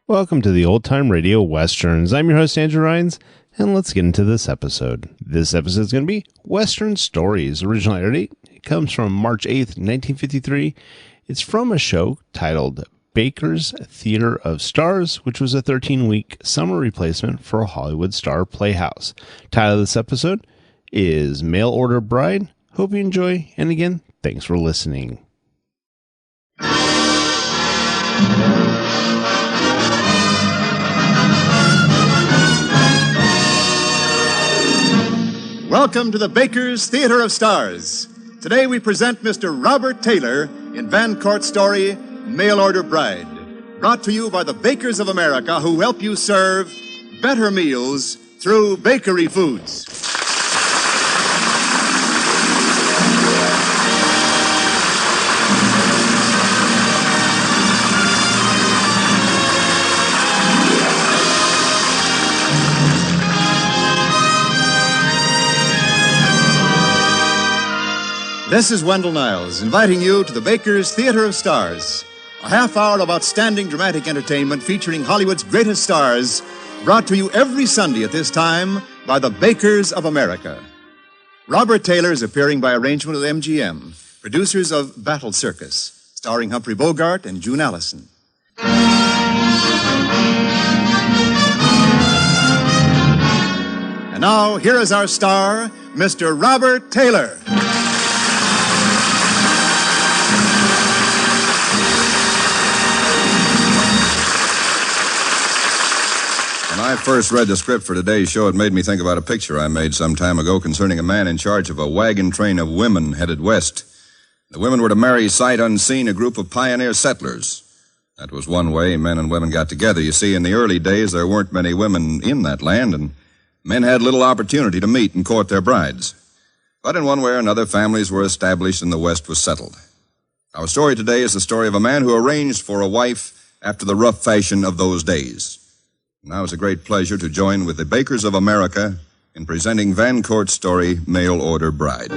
Welcome to the Old Time Radio Westerns. I'm your host, Andrew Rhynes, and let's get into this episode. This episode is going to be Western Stories. Original air date comes from March 8th, 1953. It's from a show titled Baker's Theater of Stars, which was a 13-week summer replacement for a Hollywood Star Playhouse. Title of this episode is Mail Order Bride. Hope you enjoy, and again, thanks for listening. Welcome to the Baker's Theater of Stars. Today we present Mr. Robert Taylor in Van Cort's story, Mail Order Bride. Brought to you by the Bakers of America, who help you serve better meals through bakery foods. This is Wendell Niles, inviting you to the Baker's Theater of Stars, a half hour of outstanding dramatic entertainment featuring Hollywood's greatest stars, brought to you every Sunday at this time by the Bakers of America. Robert Taylor is appearing by arrangement with MGM, producers of Battle Circus, starring Humphrey Bogart and June Allison. And now, here is our star, Mr. Robert Taylor. When I first read the script for today's show, it made me think about a picture I made some time ago concerning a man in charge of a wagon train of women headed west. The women were to marry sight unseen a group of pioneer settlers. That was one way men and women got together. You see, in the early days, there weren't many women in that land, and men had little opportunity to meet and court their brides. But in one way or another, families were established and the West was settled. Our story today is the story of a man who arranged for a wife after the rough fashion of those days. Now it's a great pleasure to join with the Bakers of America in presenting Van Cort's story, Mail Order Bride.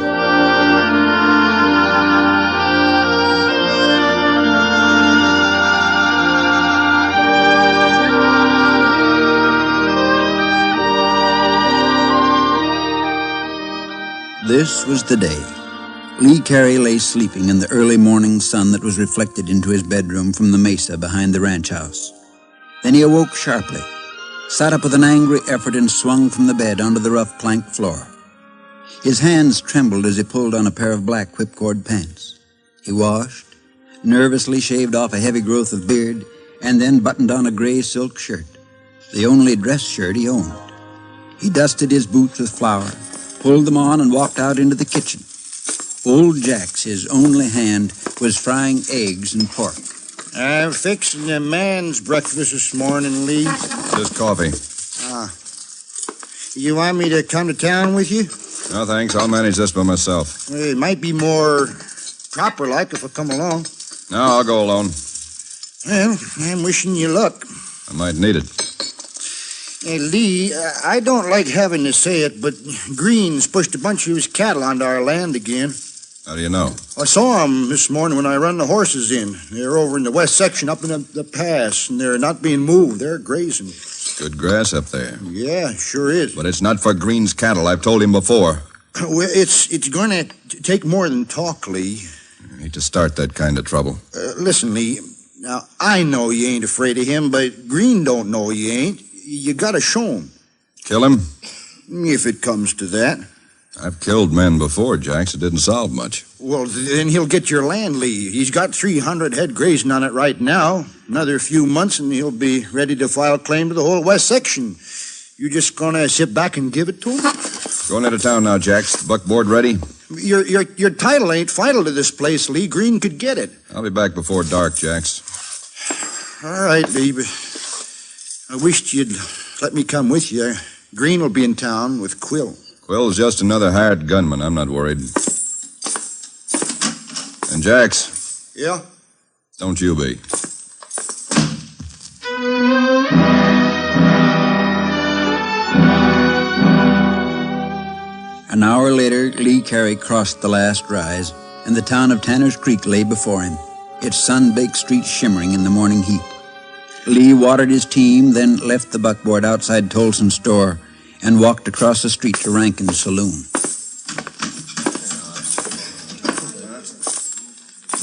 This was the day. Lee Carey lay sleeping in the early morning sun that was reflected into his bedroom from the mesa behind the ranch house. Then he awoke sharply, sat up with an angry effort, and swung from the bed onto the rough plank floor. His hands trembled as he pulled on a pair of black whipcord pants. He washed, nervously shaved off a heavy growth of beard, and then buttoned on a gray silk shirt, the only dress shirt he owned. He dusted his boots with flour, pulled them on, and walked out into the kitchen. Old Jax, his only hand, was frying eggs and pork. I'm fixing a man's breakfast this morning, Lee. Just coffee. You want me to come to town with you? No, thanks. I'll manage this by myself. It might be more proper-like if I come along. No, I'll go alone. Well, I'm wishing you luck. I might need it. Hey, Lee, I don't like having to say it, but Green's pushed a bunch of his cattle onto our land again. How do you know? I saw them this morning when I run the horses in. They're over in the west section up in the pass, and they're not being moved. They're grazing. Good grass up there. Yeah, sure is. But it's not for Green's cattle. I've told him before. Well, it's going to take more than talk, Lee. I hate to start that kind of trouble. Listen, Lee, now, I know you ain't afraid of him, but Green don't know you ain't. You gotta show him. Kill him? If it comes to that. I've killed men before, Jax. It didn't solve much. Well, then he'll get your land, Lee. He's got 300 head grazing on it right now. Another few months and he'll be ready to file claim to the whole west section. You just gonna sit back and give it to him? Going into town now, Jax. Buckboard ready? Your title ain't final to this place, Lee. Green could get it. I'll be back before dark, Jax. All right, Lee, but I wished you'd let me come with you. Green will be in town with Quill. Quill's just another hired gunman. I'm not worried. And Jax. Yeah? Don't you be. An hour later, Lee Carey crossed the last rise, and the town of Tanner's Creek lay before him, its sun-baked streets shimmering in the morning heat. Lee watered his team, then left the buckboard outside Tolson's store and walked across the street to Rankin's saloon.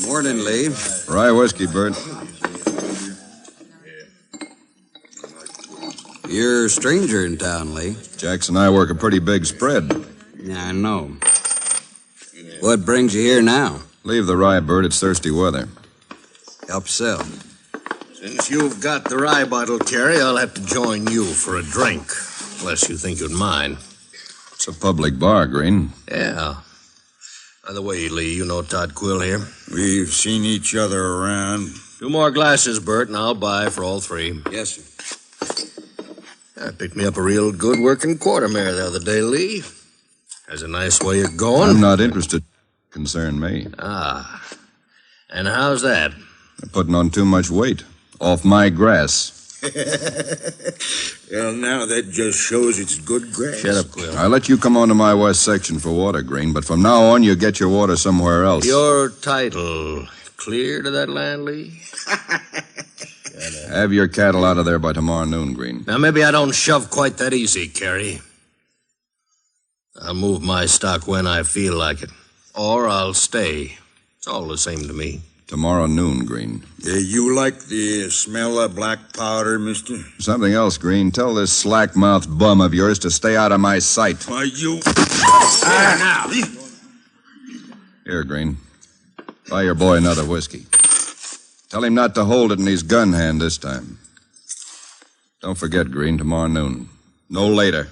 Morning, Lee. Rye whiskey, Bert. You're a stranger in town, Lee. Jackson and I work a pretty big spread. Yeah, I know. What brings you here now? Leave the rye, Bert. It's thirsty weather. Help sell. Since you've got the rye bottle, Carey, I'll have to join you for a drink. Unless you think you'd mind. It's a public bar, Green. Yeah. By the way, Lee, you know Todd Quill here? We've seen each other around. 2 more glasses, Bert, and I'll buy for all 3. Yes, sir. I picked me up a real good working quarter mare the other day, Lee. Has a nice way of going. I'm not interested. Concern me. Ah. And how's that? They're putting on too much weight. Off my grass. Well, now that just shows it's good grass. Shut up, Quill. I let you come on to my west section for water, Green, but from now on you get your water somewhere else. Your title clear to that land, Lee? Have your cattle out of there by tomorrow noon, Green. Now, maybe I don't shove quite that easy, Carey. I'll move my stock when I feel like it. Or I'll stay. It's all the same to me. Tomorrow noon, Green. You like the smell of black powder, mister? Something else, Green. Tell this slack-mouthed bum of yours to stay out of my sight. Why, you... Now! Here, Green. Buy your boy another whiskey. Tell him not to hold it in his gun hand this time. Don't forget, Green, tomorrow noon. No later.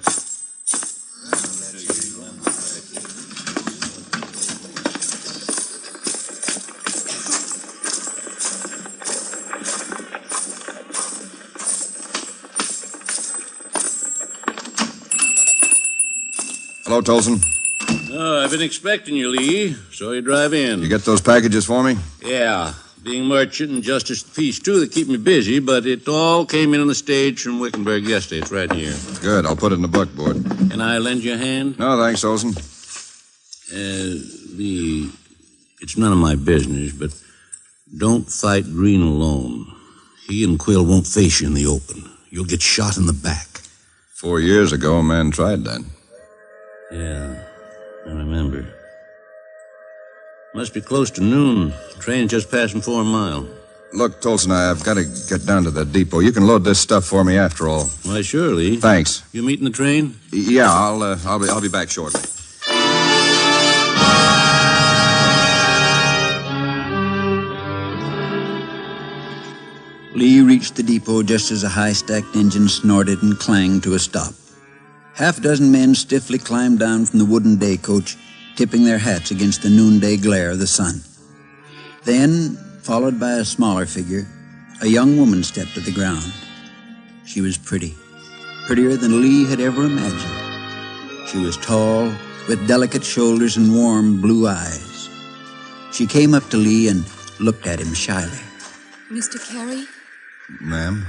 Hello, Tolson. Oh, I've been expecting you, Lee. So you drive in. You get those packages for me? Yeah. Being merchant and justice of the peace, too, they keep me busy, but it all came in on the stage from Wickenburg yesterday. It's right here. Good. I'll put it in the buckboard. Can I lend you a hand? No, thanks, Tolson. Lee, it's none of my business, but don't fight Green alone. He and Quill won't face you in the open. You'll get shot in the back. 4 years ago, a man tried that. Yeah, I remember. Must be close to noon. Train's just passing 4 Mile. Look, Tolson, I've got to get down to the depot. You can load this stuff for me after all. Why, surely. Thanks. You meeting the train? Yeah, I'll be back shortly. Lee reached the depot just as a high-stacked engine snorted and clanged to a stop. 6 men stiffly climbed down from the wooden day coach, tipping their hats against the noonday glare of the sun. Then, followed by a smaller figure, a young woman stepped to the ground. She was pretty, prettier than Lee had ever imagined. She was tall, with delicate shoulders and warm blue eyes. She came up to Lee and looked at him shyly. Mr. Carey, Ma'am?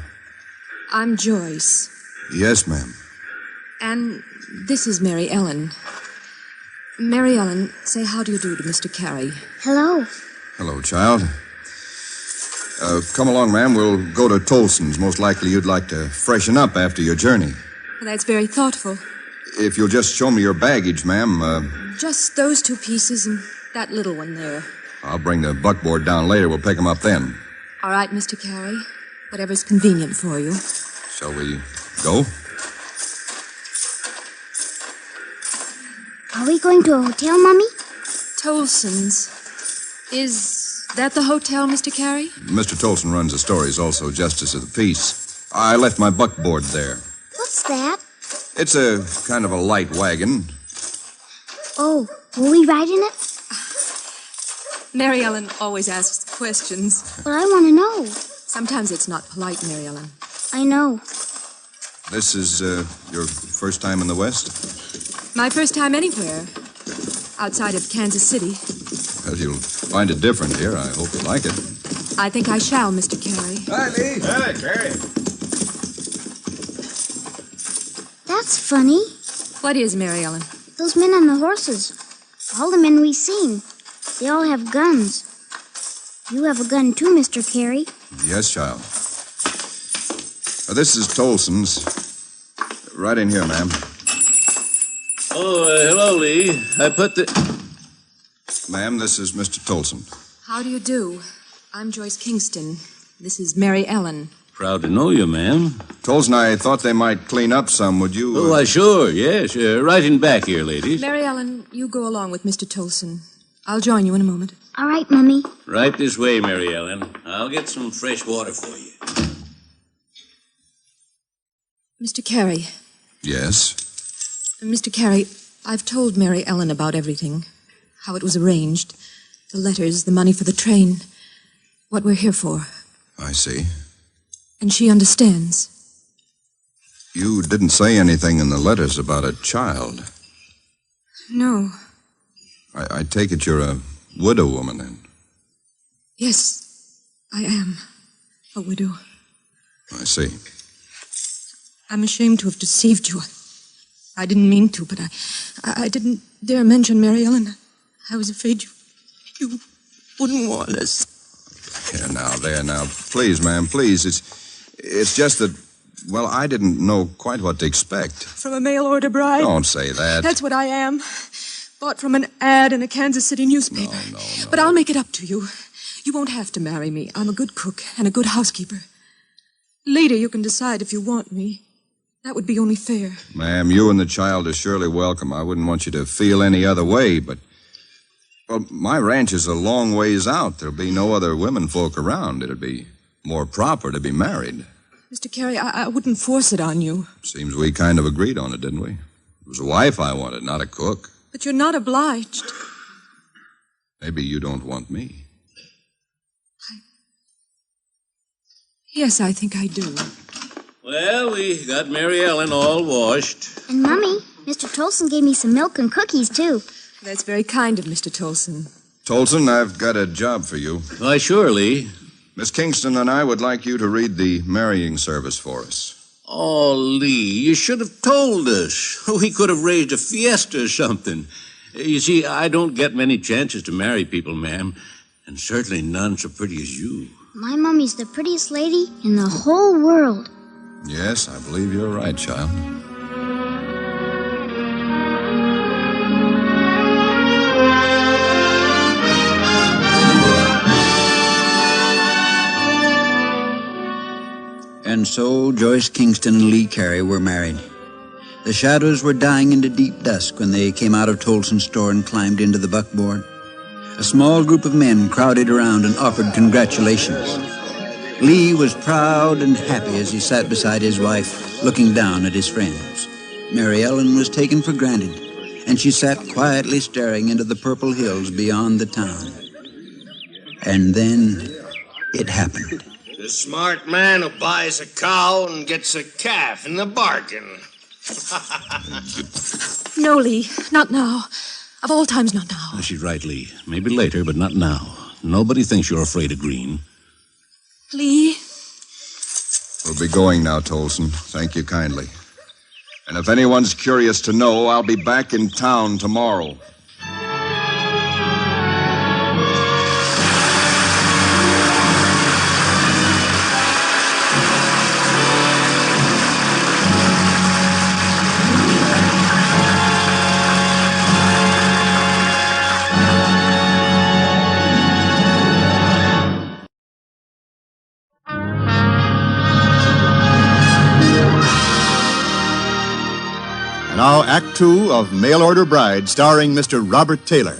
I'm Joyce. Yes, ma'am. And this is Mary Ellen. Mary Ellen, say how do you do to Mr. Carey. Hello. Hello, child. Come along, ma'am. We'll go to Tolson's. Most likely you'd like to freshen up after your journey. That's very thoughtful. If you'll just show me your baggage, ma'am, Just those 2 pieces and that little one there. I'll bring the buckboard down later. We'll pick them up then. All right, Mr. Carey. Whatever's convenient for you. Shall we go? Are we going to a hotel, Mommy? Tolson's. Is that the hotel, Mr. Carey? Mr. Tolson runs the store. He's also Justice of the Peace. I left my buckboard there. What's that? It's a kind of a light wagon. Oh, will we ride in it? Mary Ellen always asks questions. But I want to know. Sometimes it's not polite, Mary Ellen. I know. This is your first time in the West? My first time anywhere. Outside of Kansas City. Well, you'll find it different here. I hope you like it. I think I shall, Mr. Carey. Hi, Lee. Hey, Carey. That's funny. What is, Mary Ellen? Those men on the horses. All the men we've seen. They all have guns. You have a gun too, Mr. Carey. Yes, child. This is Tolson's. Right in here, ma'am. Oh, hello, Lee. I put the... Ma'am, this is Mr. Tolson. How do you do? I'm Joyce Kingston. This is Mary Ellen. Proud to know you, ma'am. Tolson, I thought they might clean up some. Would you... Oh, why, sure, yes. Right in back here, ladies. Mary Ellen, you go along with Mr. Tolson. I'll join you in a moment. All right, Mummy. Right this way, Mary Ellen. I'll get some fresh water for you. Mr. Carey. Yes? Mr. Carey, I've told Mary Ellen about everything. How it was arranged. The letters, the money for the train. What we're here for. I see. And she understands. You didn't say anything in the letters about a child. No. I take it you're a widow woman, then? Yes, I am. A widow. I see. I'm ashamed to have deceived you. I didn't mean to, but I didn't dare mention Mary Ellen. I was afraid you wouldn't want us. There now. Please, ma'am, please. It's just that, well, I didn't know quite what to expect. From a mail-order bride? Don't say that. That's what I am. Bought from an ad in a Kansas City newspaper. No. But I'll make it up to you. You won't have to marry me. I'm a good cook and a good housekeeper. Later, you can decide if you want me. That would be only fair. Ma'am, you and the child are surely welcome. I wouldn't want you to feel any other way, but... Well, my ranch is a long ways out. There'll be no other women folk around. It'd be more proper to be married. Mr. Carey, I wouldn't force it on you. Seems we kind of agreed on it, didn't we? It was a wife I wanted, not a cook. But you're not obliged. Maybe you don't want me. Yes, I think I do. Well, we got Mary Ellen all washed. And, Mummy, Mr. Tolson gave me some milk and cookies, too. That's very kind of Mr. Tolson. Tolson, I've got a job for you. Why, sure, Lee. Miss Kingston and I would like you to read the marrying service for us. Oh, Lee, you should have told us. We could have raised a fiesta or something. You see, I don't get many chances to marry people, ma'am, and certainly none so pretty as you. My Mummy's the prettiest lady in the whole world. Yes, I believe you're right, child. And so Joyce Kingston and Lee Carey were married. The shadows were dying into deep dusk when they came out of Tolson's store and climbed into the buckboard. A small group of men crowded around and offered congratulations. Lee was proud and happy as he sat beside his wife, looking down at his friends. Mary Ellen was taken for granted, and she sat quietly staring into the purple hills beyond the town. And then it happened. The smart man who buys a cow and gets a calf in the bargain. No, Lee, not now. Of all times, not now. She's right, Lee. Maybe later, but not now. Nobody thinks you're afraid of green. Lee? We'll be going now, Tolson. Thank you kindly. And if anyone's curious to know, I'll be back in town tomorrow. Now, Act Two of Mail Order Bride, starring Mr. Robert Taylor.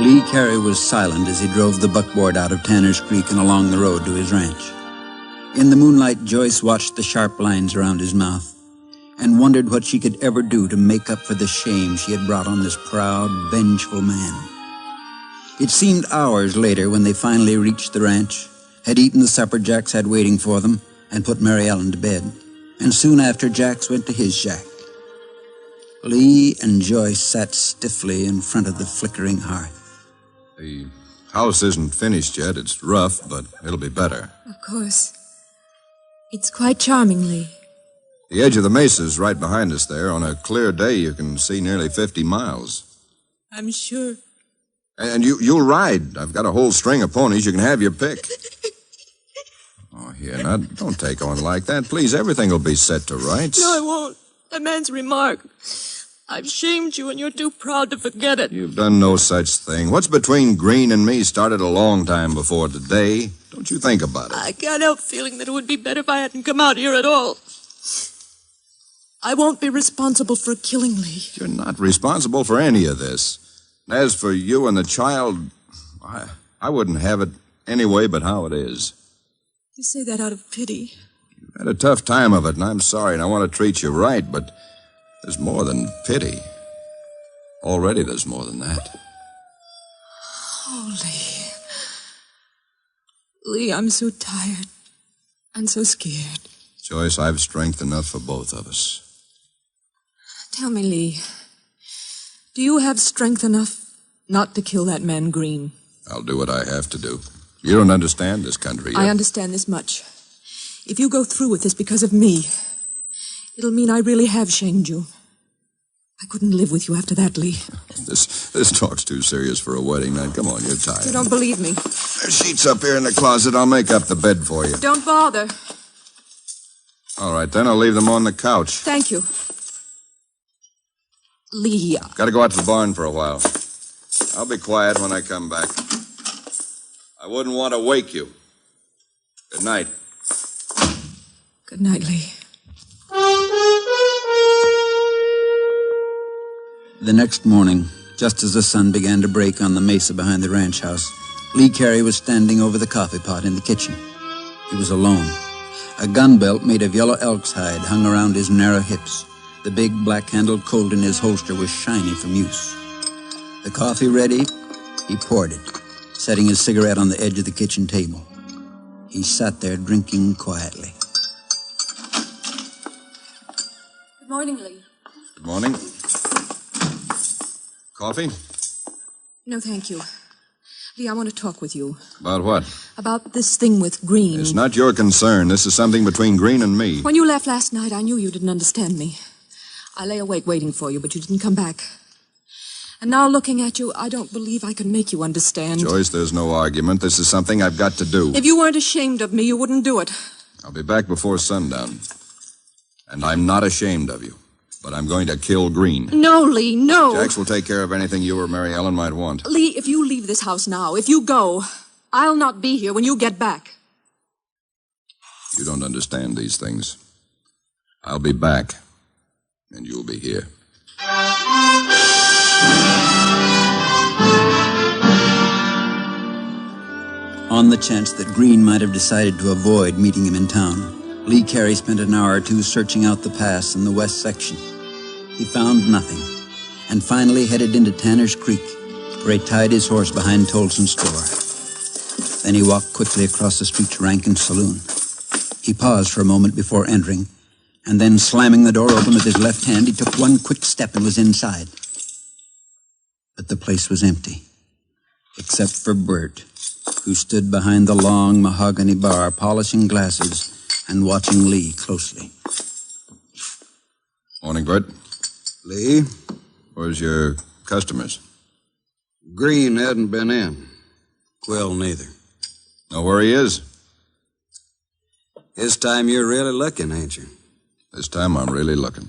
Lee Carey was silent as he drove the buckboard out of Tanner's Creek and along the road to his ranch. In the moonlight, Joyce watched the sharp lines around his mouth and wondered what she could ever do to make up for the shame she had brought on this proud, vengeful man. It seemed hours later when they finally reached the ranch, had eaten the supper Jax had waiting for them, and put Mary Ellen to bed. And soon after, Jax went to his shack. Lee and Joyce sat stiffly in front of the flickering hearth. The house isn't finished yet. It's rough, but it'll be better. Of course. It's quite charming, Lee. The edge of the mesa's right behind us there. On a clear day, you can see nearly 50 miles. I'm sure. And you'll ride. I've got a whole string of ponies. You can have your pick. Oh, here, now, don't take on like that. Please, everything will be set to rights. No, I won't. That man's remark. I've shamed you, and you're too proud to forget it. You've done no such thing. What's between Green and me started a long time before today. Don't you think about it. I can't help feeling that it would be better if I hadn't come out here at all. I won't be responsible for killing Lee. You're not responsible for any of this. As for you and the child, I wouldn't have it any way but how it is. You say that out of pity. You've had a tough time of it, and I'm sorry, and I want to treat you right, but there's more than pity. Already there's more than that. Oh, Lee, I'm so tired and so scared. Joyce, I've strength enough for both of us. Tell me, Lee, do you have strength enough not to kill that man Green? I'll do what I have to do. You don't understand this country yet. I understand this much. If you go through with this because of me, it'll mean I really have shamed you. I couldn't live with you after that, Lee. This talk's too serious for a wedding night. Come on, you're tired. You don't believe me. There's sheets up here in the closet. I'll make up the bed for you. Don't bother. All right, then I'll leave them on the couch. Thank you. Lee. Got to go out to the barn for a while. I'll be quiet when I come back. I wouldn't want to wake you. Good night. Good night, Lee. The next morning, just as the sun began to break on the mesa behind the ranch house, Lee Carey was standing over the coffee pot in the kitchen. He was alone. A gun belt made of yellow elk's hide hung around his narrow hips. The big black-handled Colt in his holster was shiny from use. The coffee ready, he poured it, setting his cigarette on the edge of the kitchen table. He sat there drinking quietly. Good morning, Lee. Good morning. Coffee? No, thank you. Lee, I want to talk with you. About what? About this thing with Green. It's not your concern. This is something between Green and me. When you left last night, I knew you didn't understand me. I lay awake waiting for you, but you didn't come back. And now looking at you, I don't believe I can make you understand. Joyce, there's no argument. This is something I've got to do. If you weren't ashamed of me, you wouldn't do it. I'll be back before sundown. And I'm not ashamed of you. But I'm going to kill Green. No, Lee, no. Jax will take care of anything you or Mary Ellen might want. Lee, if you leave this house now, if you go, I'll not be here when you get back. You don't understand these things. I'll be back. And you'll be here. On the chance that Green might have decided to avoid meeting him in town, Lee Carey spent an hour or two searching out the pass in the west section. He found nothing, and finally headed into Tanner's Creek, where he tied his horse behind Tolson's store. Then he walked quickly across the street to Rankin's saloon. He paused for a moment before entering, and then slamming the door open with his left hand, he took one quick step and was inside. But the place was empty, except for Bert, who stood behind the long mahogany bar, polishing glasses and watching Lee closely. Morning, Bert. Lee? Where's your customers? Green hadn't been in. Quill neither. Know where he is? This time you're really looking, ain't you? This time I'm really looking.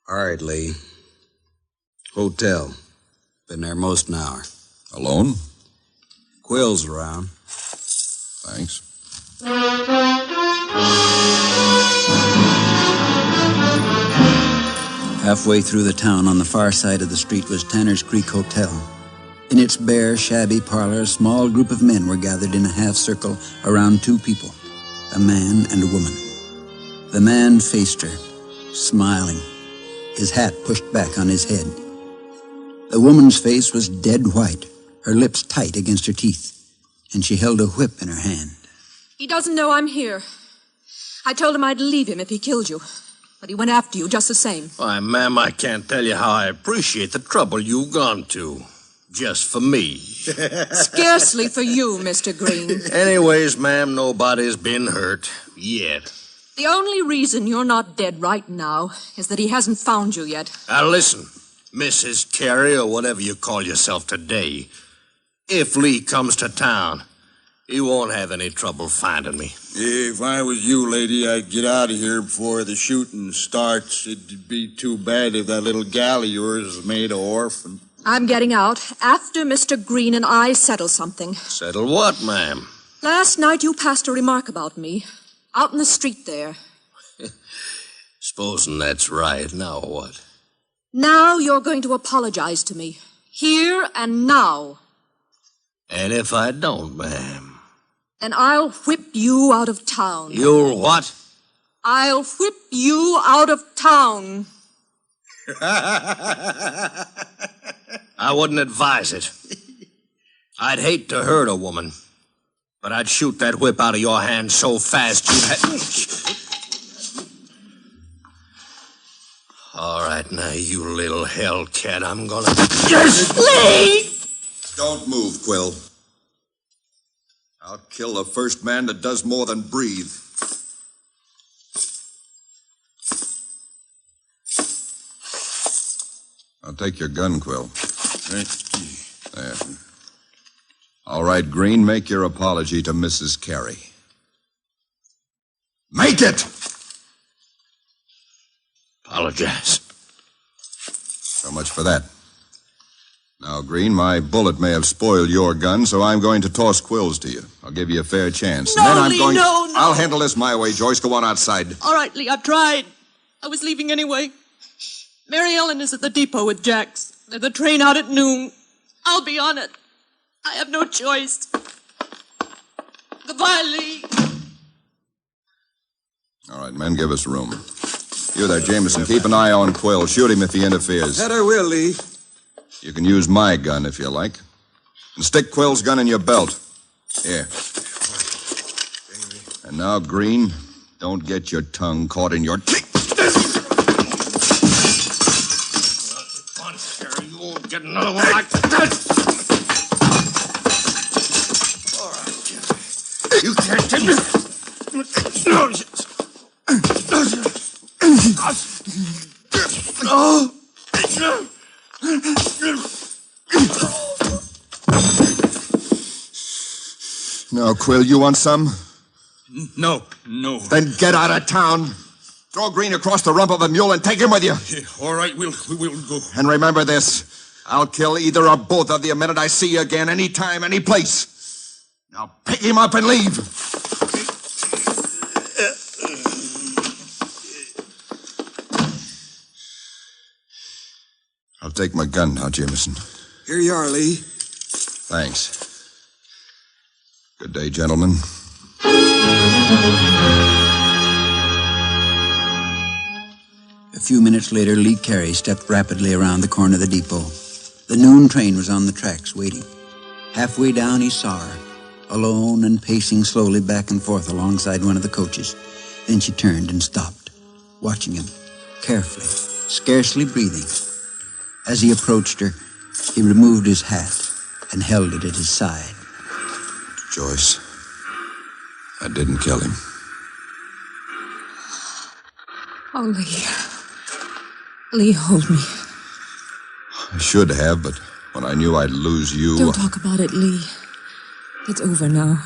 All right, Lee. Hotel. Been there most an hour. Alone? Quill's around. Thanks. Halfway through the town on the far side of the street was Tanner's Creek Hotel. In its bare, shabby parlor, a small group of men were gathered in a half circle around two people, a man and a woman. The man faced her, smiling, his hat pushed back on his head. The woman's face was dead white, her lips tight against her teeth, and she held a whip in her hand. He doesn't know I'm here. I told him I'd leave him if he killed you. But he went after you just the same. Why, ma'am, I can't tell you how I appreciate the trouble you've gone to. Just for me. Scarcely for you, Mr. Green. Anyways, ma'am, nobody's been hurt. Yet. The only reason you're not dead right now is that he hasn't found you yet. Now listen, Mrs. Carey, or whatever you call yourself today. If Lee comes to town, he won't have any trouble finding me. If I was you, lady, I'd get out of here before the shooting starts. It'd be too bad if that little gal of yours was made an orphan. I'm getting out after Mr. Green and I settle something. Settle what, ma'am? Last night you passed a remark about me. Out in the street there. Supposing that's right, now what? Now you're going to apologize to me. Here and now. And if I don't, ma'am? Then I'll whip you out of town. You'll what? I'll whip you out of town. I wouldn't advise it. I'd hate to hurt a woman, but I'd shoot that whip out of your hand so fast you'd have... All right, now, you little hellcat, I'm gonna... Yes! Lee! Don't move, Quill. I'll kill the first man that does more than breathe. I'll take your gun, Quill. There. All right, Green, make your apology to Mrs. Carey. Make it! Apologize. So much for that. Now, Green, my bullet may have spoiled your gun, so I'm going to toss Quill's to you. I'll give you a fair chance. No, and then I'm Lee, going no. I'll handle this my way, Joyce. Go on outside. All right, Lee, I've tried. I was leaving anyway. Mary Ellen is at the depot with Jax. There's a train out at noon. I'll be on it. I have no choice. Goodbye, Lee. All right, men, give us room. You there, Jameson. Keep an eye on Quill. Shoot him if he interferes. That I will, Lee. You can use my gun if you like. And stick Quill's gun in your belt. Here. And now, Green, don't get your tongue caught in your teeth. You won't get another one like that. All right, you can't get me. No. Now, Quill, you want some? No. Then get out of town. Throw Green across the rump of a mule and take him with you. All right, we'll go. And remember this. I'll kill either or both of you the minute I see you again, any time, any place. Now pick him up and leave. I'll take my gun now, Jameson. Here you are, Lee. Thanks. Good day, gentlemen. A few minutes later, Lee Carey stepped rapidly around the corner of the depot. The noon train was on the tracks, waiting. Halfway down, he saw her, alone and pacing slowly back and forth alongside one of the coaches. Then she turned and stopped, watching him, carefully, scarcely breathing. As he approached her, he removed his hat and held it at his side. Joyce, I didn't kill him. Oh, Lee. Lee, hold me. I should have, but when I knew I'd lose you... Don't talk about it, Lee. It's over now.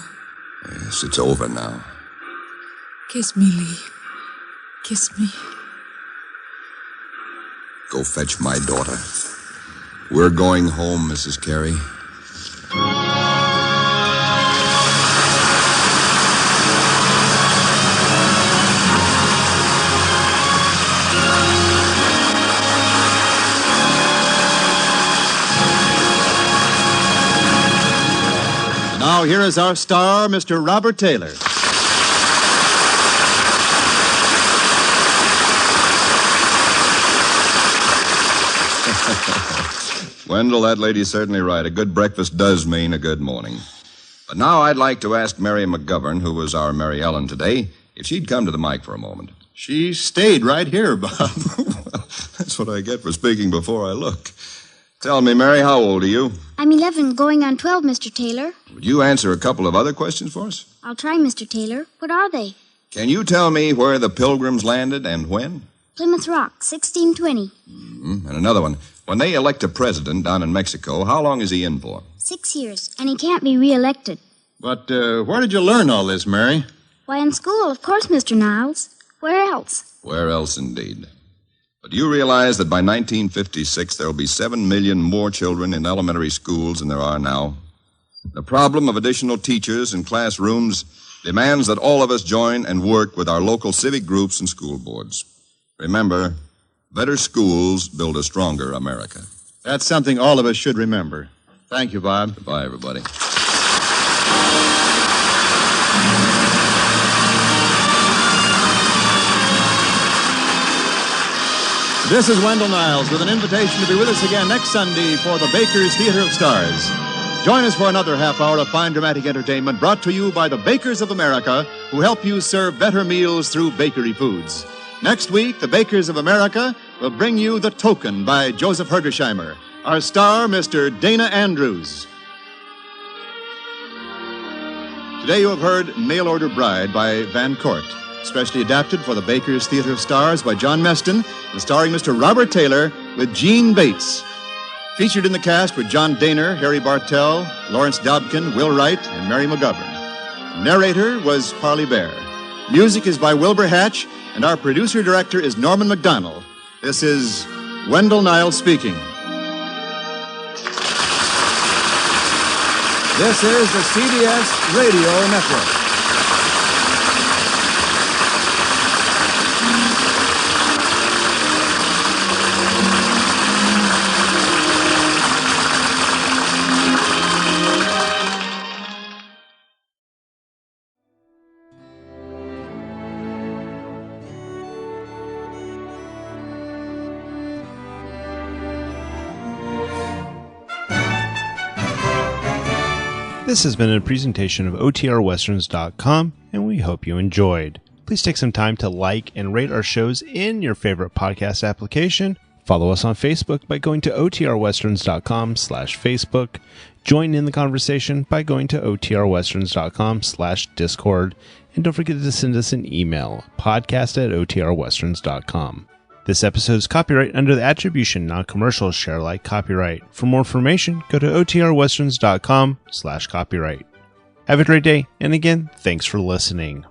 Yes, it's over now. Kiss me, Lee. Kiss me. Go fetch my daughter. We're going home, Mrs. Carey. Now, here is our star, Mr. Robert Taylor. Wendell, that lady's certainly right. A good breakfast does mean a good morning. But now I'd like to ask Mary McGovern, who was our Mary Ellen today, if she'd come to the mic for a moment. She stayed right here, Bob. Well, that's what I get for speaking before I look. Tell me, Mary, how old are you? I'm 11, going on 12, Mr. Taylor. Would you answer a couple of other questions for us? I'll try, Mr. Taylor. What are they? Can you tell me where the Pilgrims landed and when? Plymouth Rock, 1620. And another one. When they elect a president down in Mexico, how long is he in for? 6 years, and he can't be re-elected. But where did you learn all this, Mary? Why, in school, of course, Mr. Niles. Where else? Where else, indeed. But do you realize that by 1956 there will be 7 million more children in elementary schools than there are now? The problem of additional teachers in classrooms demands that all of us join and work with our local civic groups and school boards. Remember, better schools build a stronger America. That's something all of us should remember. Thank you, Bob. Goodbye, everybody. This is Wendell Niles with an invitation to be with us again next Sunday for the Bakers Theater of Stars. Join us for another half hour of fine dramatic entertainment brought to you by the Bakers of America, who help you serve better meals through bakery foods. Next week, the Bakers of America will bring you The Token by Joseph Hergesheimer. Our star, Mr. Dana Andrews. Today you have heard Mail Order Bride by Van Cort, specially adapted for the Bakers Theater of Stars by John Meston, and starring Mr. Robert Taylor with Gene Bates. Featured in the cast were John Daner, Harry Bartell, Lawrence Dobkin, Will Wright, and Mary McGovern. Narrator was Parley Bear. Music is by Wilbur Hatch, and our producer-director is Norman McDonald. This is Wendell Niles speaking. This is the CBS Radio Network. This has been a presentation of OTRWesterns.com, and we hope you enjoyed. Please take some time to like and rate our shows in your favorite podcast application. Follow us on Facebook by going to OTRWesterns.com/Facebook. Join in the conversation by going to OTRWesterns.com/Discord. And don't forget to send us an email, podcast@OTRWesterns.com. This episode is copyright under the Attribution Non-Commercial Share Alike copyright. For more information, go to OTRWesterns.com/copyright. Have a great day, and again, thanks for listening.